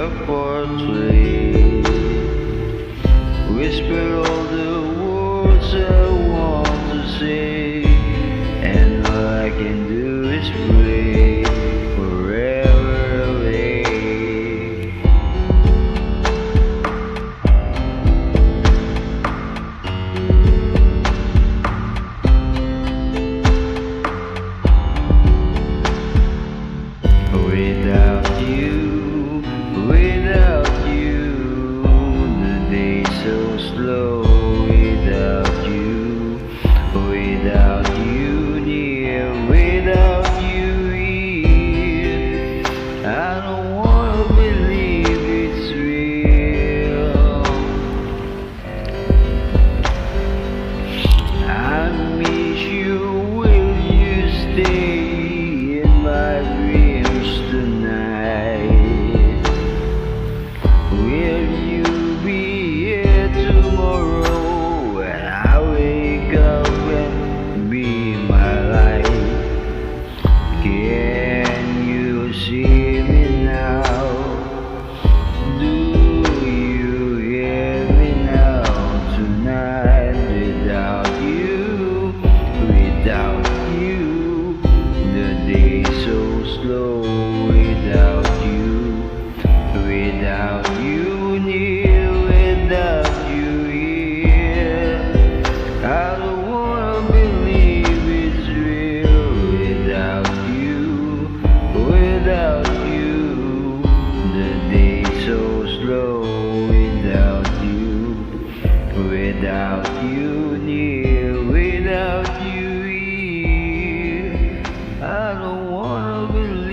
your portrait. Whisper all the words I want to say, and all I can do is pray forever away. Without you, the day's so slow. Without you near, without you here, I don't wanna believe it's real. I miss you, will you stay in my dreams tonight? Will you be here tomorrow when I wake up and be my light? Can you see me now? Do you hear me now tonight? Without you, the day's so slow. Without you near, without you here, I don't wanna believe it's real. Without you, the day's so slow. Without you near, without you here, I don't wanna believe